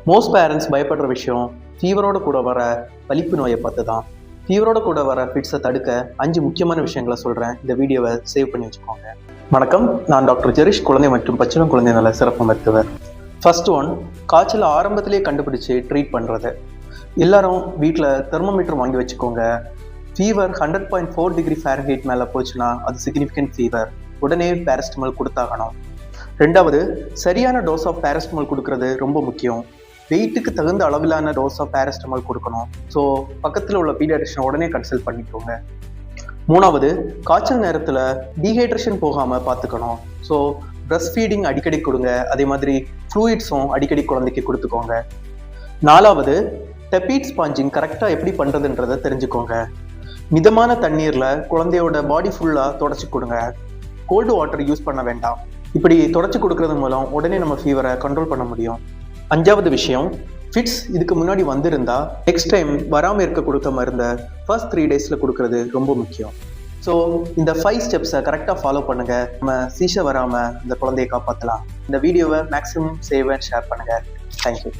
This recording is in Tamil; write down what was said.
மோஸ்ட் பேரண்ட்ஸ் பயப்படுற விஷயம் ஃபீவரோட கூட வர வலிப்பு நோயை பார்த்து தான். ஃபீவரோட கூட வர ஃபிட்ஸை தடுக்க 5 முக்கியமான விஷயங்களை சொல்கிறேன். இந்த வீடியோவை சேவ் பண்ணி வச்சுக்கோங்க. வணக்கம், நான் டாக்டர் ஜெரிஷ், குழந்தை மற்றும் பச்சிளம் குழந்தை நல சிறப்பு மருத்துவர். ஃபர்ஸ்ட் ஒன், காய்ச்சல் ஆரம்பத்திலே கண்டுபிடிச்சு ட்ரீட் பண்ணுறது. எல்லாரும் வீட்டில் தெர்மோமீட்டர் வாங்கி வச்சுக்கோங்க. ஃபீவர் 100.4 டிகிரி ஃபாரன்ஹீட் மேலே போச்சுன்னா அது சிக்னிஃபிகண்ட் ஃபீவர். உடனே பேரஸ்டமால் கொடுத்தாகணும். ரெண்டாவது, சரியான டோஸ் ஆஃப் பேரஸ்டமால் கொடுக்கறது ரொம்ப முக்கியம். வெயிட்டுக்கு தகுந்த அளவிலான டோஸ் ஆஃப் பேரஸ்டமால் கொடுக்கணும். ஸோ பக்கத்தில் உள்ள பீடியாட்ரிஷனை உடனே கன்சல்ட் பண்ணிக்கோங்க. மூணாவது, காய்ச்சல் நேரத்தில் டீஹைட்ரேஷன் போகாமல் பார்த்துக்கணும். ஸோ பிரஸ்ட் ஃபீடிங் அடிக்கடி கொடுங்க. அதே மாதிரி ஃப்ளூயிட்ஸும் அடிக்கடி குழந்தைக்கு கொடுத்துக்கோங்க. நாலாவது, டெபீட் ஸ்பாஞ்சிங் கரெக்டாக எப்படி பண்ணுறதுன்றதை தெரிஞ்சுக்கோங்க. மிதமான தண்ணீரில் குழந்தையோட பாடி ஃபுல்லாக தொடச்சி கொடுங்க. கோல்டு வாட்டர் யூஸ் பண்ண வேண்டாம். இப்படி தொடச்சி கொடுக்கறது மூலம் உடனே நம்ம ஃபீவரை கண்ட்ரோல் பண்ண முடியும். அஞ்சாவது விஷயம், ஃபிட்ஸ் இதுக்கு முன்னாடி வந்திருந்தா நெக்ஸ்ட் டைம் வராமல் இருக்க கொடுத்த மருந்தை ஃபர்ஸ்ட் 3 டேஸில் கொடுக்கறது ரொம்ப முக்கியம். ஸோ இந்த 5 ஸ்டெப்ஸை கரெக்டாக ஃபாலோ பண்ணுங்கள். நம்ம சீசை வராமல் இந்த குழந்தையை காப்பாற்றலாம். இந்த வீடியோவை மேக்ஸிமம் சேவ் அண்ட் ஷேர் பண்ணுங்கள். தேங்க்யூ.